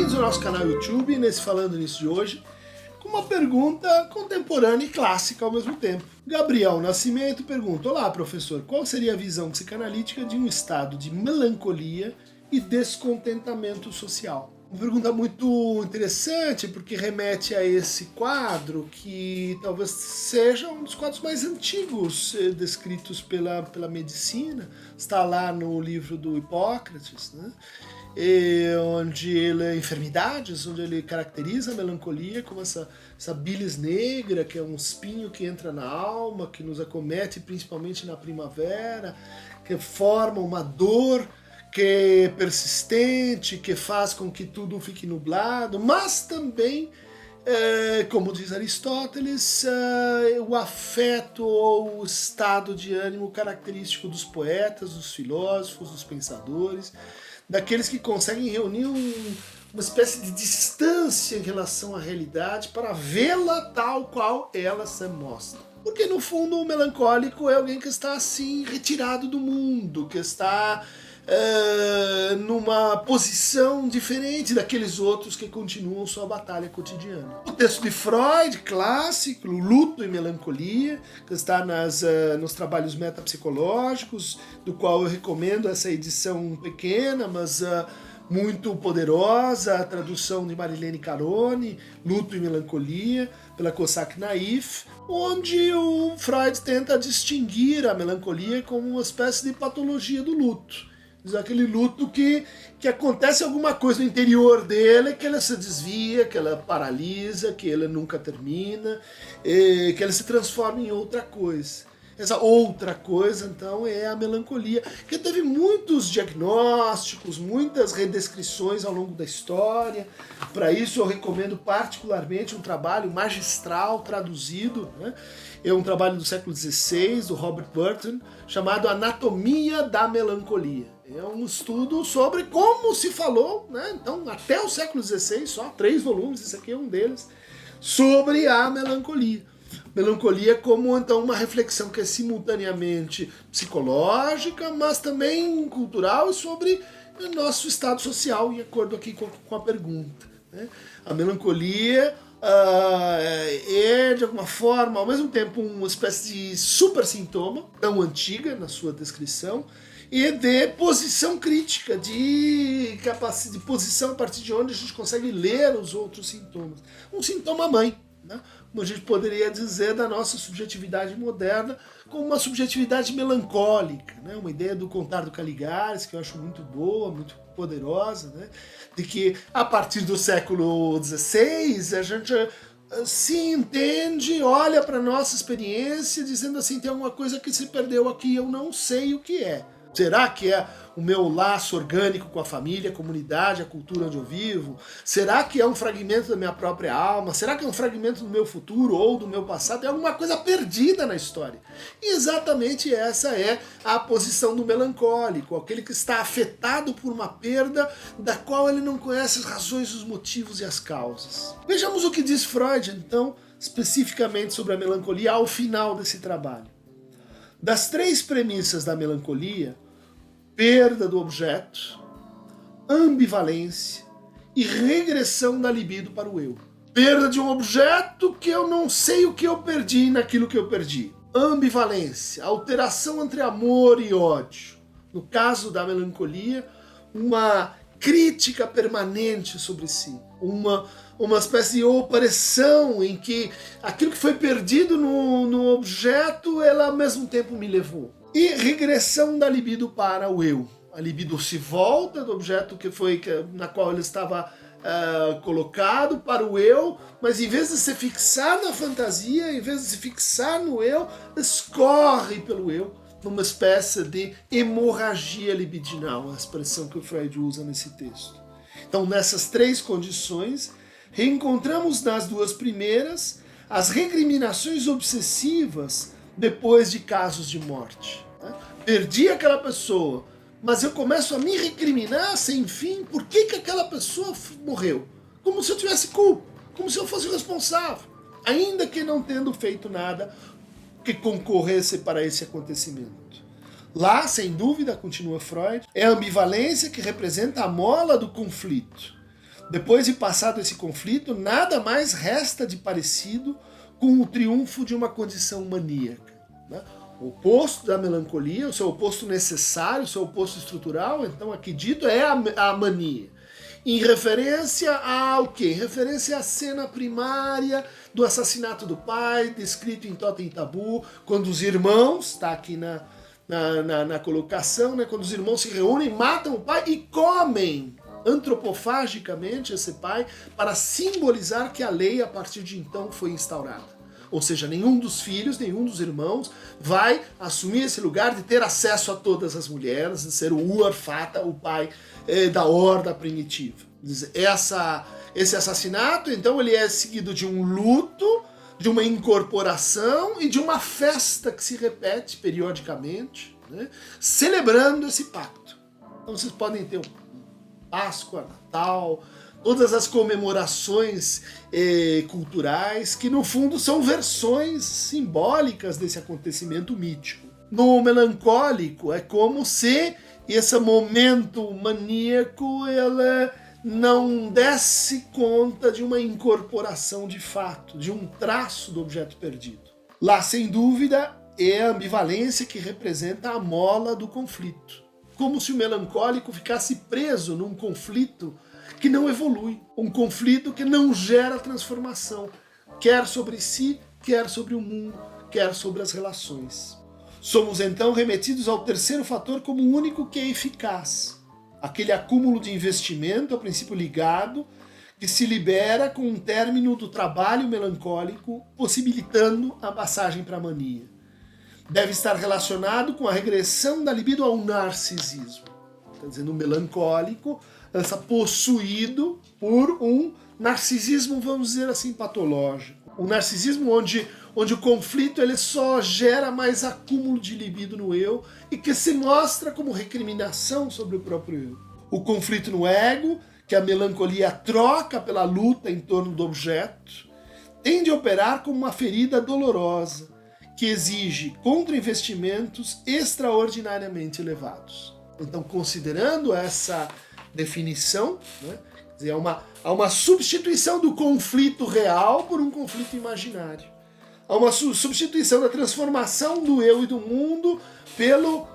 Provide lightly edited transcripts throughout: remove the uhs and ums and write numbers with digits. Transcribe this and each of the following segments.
Bem-vindos ao nosso canal YouTube, nesse Falando Nisso de hoje, com uma pergunta contemporânea e clássica ao mesmo tempo. Gabriel Nascimento pergunta: olá, professor, qual seria a visão psicanalítica de um estado de melancolia e descontentamento social? Uma pergunta muito interessante, porque remete a esse quadro que talvez seja um dos quadros mais antigos descritos pela medicina. Está lá no livro do Hipócrates, né? Onde enfermidades, onde ele caracteriza a melancolia como essa bilis negra, que é um espinho que entra na alma, que nos acomete principalmente na primavera, que forma uma dor que é persistente, que faz com que tudo fique nublado, mas também, como diz Aristóteles, o afeto ou o estado de ânimo característico dos poetas, dos filósofos, dos pensadores, daqueles que conseguem reunir uma espécie de distância em relação à realidade para vê-la tal qual ela se mostra. Porque no fundo o melancólico é alguém que está assim retirado do mundo, que está numa posição diferente daqueles outros que continuam sua batalha cotidiana. O texto de Freud, clássico, Luto e Melancolia, que está nos trabalhos metapsicológicos, do qual eu recomendo essa edição pequena, mas muito poderosa, a tradução de Marilene Carone, Luto e Melancolia, pela Cossack Naif, onde o Freud tenta distinguir a melancolia como uma espécie de patologia do luto. Aquele luto que acontece alguma coisa no interior dele, que ela se desvia, que ela paralisa, que ela nunca termina, que ela se transforma em outra coisa. Essa outra coisa, então, é a melancolia, que teve muitos diagnósticos, muitas redescrições ao longo da história. Para isso eu recomendo particularmente um trabalho magistral traduzido, né? É um trabalho do século XVI, do Robert Burton, chamado Anatomia da Melancolia. É um estudo sobre como se falou, né? Então, até o século XVI, só 3 volumes, esse aqui é um deles, sobre a melancolia. Melancolia como, então, uma reflexão que é simultaneamente psicológica, mas também cultural e sobre o nosso estado social, em acordo aqui com a pergunta, né? A melancolia é, de alguma forma, ao mesmo tempo, uma espécie de super sintoma, tão antiga na sua descrição, e de posição crítica, de capacidade de posição a partir de onde a gente consegue ler os outros sintomas. Um sintoma mãe, né? Como a gente poderia dizer da nossa subjetividade moderna, como uma subjetividade melancólica, né? Uma ideia do Contar do Caligares, que eu acho muito boa, muito poderosa, né? De que a partir do século XVI a gente se entende, olha para a nossa experiência dizendo assim, tem alguma coisa que se perdeu aqui, eu não sei o que é. Será que é o meu laço orgânico com a família, a comunidade, a cultura onde eu vivo? Será que é um fragmento da minha própria alma? Será que é um fragmento do meu futuro ou do meu passado? É alguma coisa perdida na história. E exatamente essa é a posição do melancólico, aquele que está afetado por uma perda da qual ele não conhece as razões, os motivos e as causas. Vejamos o que diz Freud, então, especificamente sobre a melancolia ao final desse trabalho. Das 3 premissas da melancolia, perda do objeto, ambivalência e regressão da libido para o eu. Perda de um objeto que eu não sei o que eu perdi naquilo que eu perdi. Ambivalência, alteração entre amor e ódio. No caso da melancolia, uma crítica permanente sobre si. Uma espécie de opressão em que aquilo que foi perdido no objeto, ela ao mesmo tempo me levou. E regressão da libido para o eu. A libido se volta do objeto na qual ele estava colocado para o eu, mas em vez de se fixar na fantasia, em vez de se fixar no eu, escorre pelo eu, numa espécie de hemorragia libidinal, a expressão que o Freud usa nesse texto. Então, nessas 3 condições, reencontramos nas 2 primeiras as recriminações obsessivas depois de casos de morte. Né? Perdi aquela pessoa, mas eu começo a me recriminar sem fim por que aquela pessoa morreu. Como se eu tivesse culpa, como se eu fosse responsável, ainda que não tendo feito nada que concorresse para esse acontecimento. Lá, sem dúvida, continua Freud, é a ambivalência que representa a mola do conflito. Depois de passado esse conflito, nada mais resta de parecido com o triunfo de uma condição maníaca, né? O oposto da melancolia, o seu oposto necessário, o seu oposto estrutural, então aqui dito, é a mania. Em referência ao quê? Em referência à cena primária do assassinato do pai, descrito em Totem e Tabu, quando os irmãos, está aqui na colocação, né, quando os irmãos se reúnem, matam o pai e comem antropofagicamente esse pai para simbolizar que a lei a partir de então foi instaurada. Ou seja, nenhum dos filhos, nenhum dos irmãos vai assumir esse lugar de ter acesso a todas as mulheres, de ser o Urfata, o pai da horda primitiva. Esse assassinato, então, ele é seguido de um luto, de uma incorporação e de uma festa que se repete periodicamente, né, celebrando esse pacto. Então vocês podem ter Páscoa, Natal, todas as comemorações culturais que no fundo são versões simbólicas desse acontecimento mítico. No melancólico é como se esse momento maníaco ela não desse conta de uma incorporação de fato, de um traço do objeto perdido. Lá, sem dúvida, é a ambivalência que representa a mola do conflito. Como se o melancólico ficasse preso num conflito que não evolui, um conflito que não gera transformação, quer sobre si, quer sobre o mundo, quer sobre as relações. Somos então remetidos ao terceiro fator como o único que é eficaz, aquele acúmulo de investimento, a princípio ligado, que se libera com um término do trabalho melancólico, possibilitando a passagem para a mania. Deve estar relacionado com a regressão da libido ao narcisismo. Está dizendo, o melancólico está possuído por um narcisismo, vamos dizer assim, patológico. Um narcisismo onde o conflito ele só gera mais acúmulo de libido no eu e que se mostra como recriminação sobre o próprio eu. O conflito no ego, que a melancolia troca pela luta em torno do objeto, tende a operar como uma ferida dolorosa, que exige contra-investimentos extraordinariamente elevados. Então, considerando essa definição, né, há uma substituição do conflito real por um conflito imaginário. Há uma substituição da transformação do eu e do mundo pela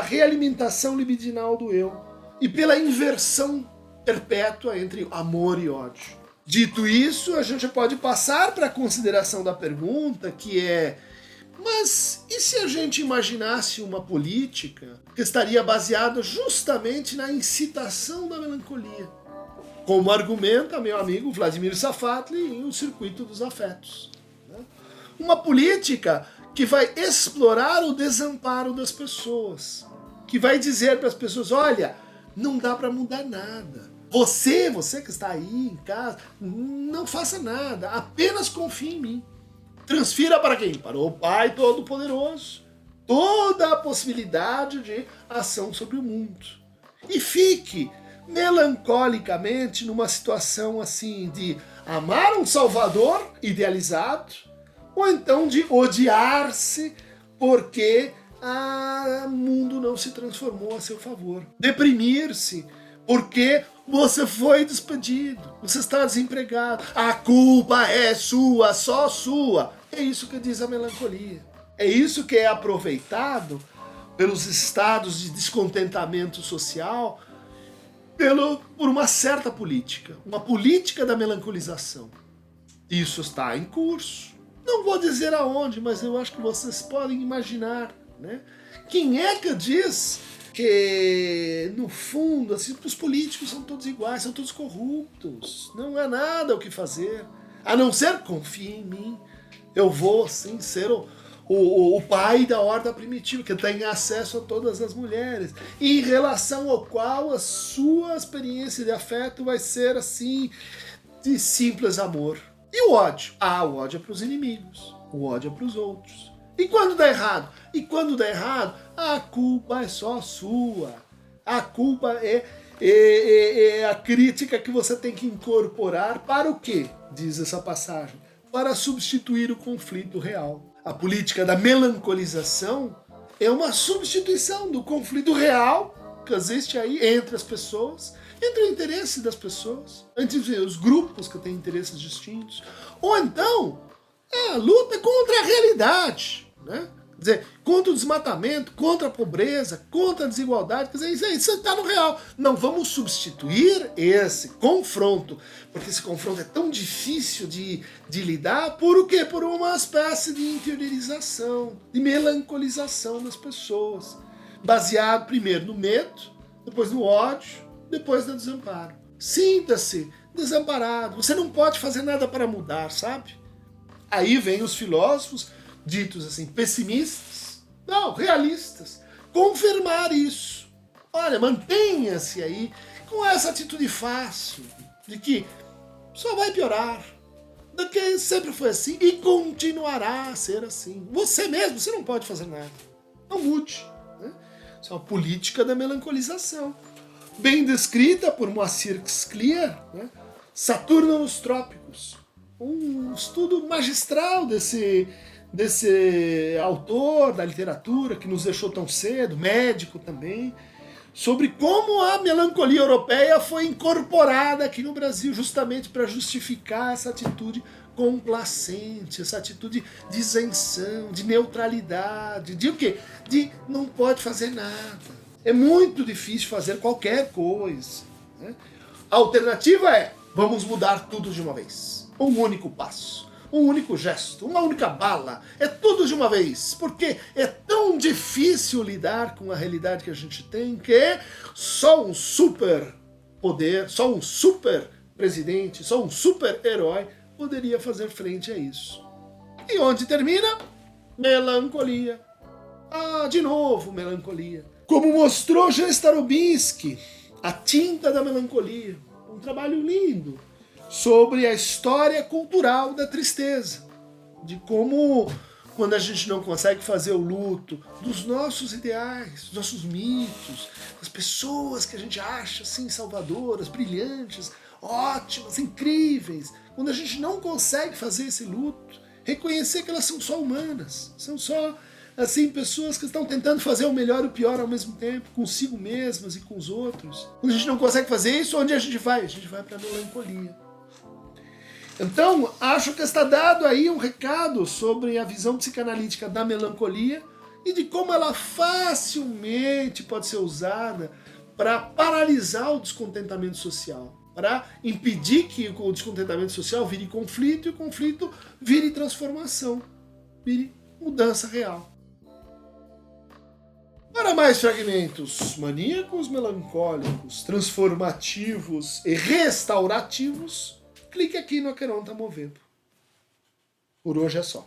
realimentação libidinal do eu e pela inversão perpétua entre amor e ódio. Dito isso, a gente pode passar para a consideração da pergunta, que é: mas e se a gente imaginasse uma política que estaria baseada justamente na incitação da melancolia? Como argumenta meu amigo Vladimir Safatli em O Circuito dos Afetos. Uma política que vai explorar o desamparo das pessoas, que vai dizer para as pessoas: olha, não dá para mudar nada. Você que está aí em casa, não faça nada, apenas confie em mim. Transfira para quem? Para o Pai Todo-Poderoso toda a possibilidade de ação sobre o mundo. E fique melancolicamente numa situação assim de amar um Salvador idealizado, ou então de odiar-se porque o mundo não se transformou a seu favor. Deprimir-se porque você foi despedido, você está desempregado, a culpa é sua, só sua. É isso que diz a melancolia. É isso que é aproveitado pelos estados de descontentamento social por uma certa política, uma política da melancolização. Isso está em curso. Não vou dizer aonde, mas eu acho que vocês podem imaginar, né? Quem é que diz que, no fundo, assim, os políticos são todos iguais, são todos corruptos, não há nada o que fazer, a não ser confie em mim, eu vou assim ser o pai da horda primitiva, que tem acesso a todas as mulheres, em relação ao qual a sua experiência de afeto vai ser assim, de simples amor. E o ódio? O ódio é para os inimigos, o ódio é para os outros. E quando dá errado? A culpa é só sua. A culpa é a crítica que você tem que incorporar para o quê? Diz essa passagem. Para substituir o conflito real. A política da melancolização é uma substituição do conflito real que existe aí entre as pessoas entre o interesse das pessoas, entre os grupos que têm interesses distintos, ou então a luta contra a realidade, né? Quer dizer, contra o desmatamento, contra a pobreza, contra a desigualdade. Quer dizer, isso está no real. Não vamos substituir esse confronto, porque esse confronto é tão difícil de lidar, por o quê? Por uma espécie de interiorização, de melancolização das pessoas, baseado primeiro no medo, depois no ódio, depois no desamparo. Sinta-se desamparado, você não pode fazer nada para mudar, sabe? Aí vem os filósofos, ditos assim, pessimistas, não, realistas, confirmar isso. Olha, mantenha-se aí com essa atitude fácil, de que só vai piorar, de que sempre foi assim e continuará a ser assim. Você mesmo, você não pode fazer nada. Não mude. Né? Isso é uma política da melancolização, bem descrita por Moacir Clear, né? Saturno nos Trópicos. Um estudo magistral desse autor da literatura que nos deixou tão cedo, médico também, sobre como a melancolia europeia foi incorporada aqui no Brasil justamente para justificar essa atitude complacente, essa atitude de isenção, de neutralidade, de o quê? De não pode fazer nada. É muito difícil fazer qualquer coisa. Né? A alternativa é, vamos mudar tudo de uma vez. Um único passo. Um único gesto, uma única bala, é tudo de uma vez, porque é tão difícil lidar com a realidade que a gente tem, que só um super poder, só um super presidente, só um super herói poderia fazer frente a isso. E onde termina? Melancolia. Ah, de novo melancolia. Como mostrou Jean Starobinski, A Tinta da Melancolia, um trabalho lindo, sobre a história cultural da tristeza, de como, quando a gente não consegue fazer o luto dos nossos ideais, dos nossos mitos, das pessoas que a gente acha assim salvadoras, brilhantes, ótimas, incríveis, quando a gente não consegue fazer esse luto, reconhecer que elas são só humanas, são só assim pessoas que estão tentando fazer o melhor e o pior ao mesmo tempo, consigo mesmas e com os outros. Quando a gente não consegue fazer isso, onde a gente vai? A gente vai para a melancolia. Então, acho que está dado aí um recado sobre a visão psicanalítica da melancolia e de como ela facilmente pode ser usada para paralisar o descontentamento social, para impedir que o descontentamento social vire conflito e o conflito vire transformação, vire mudança real. Para mais fragmentos maníacos, melancólicos, transformativos e restaurativos, clique aqui no Aqueronta Movendo. Por hoje é só.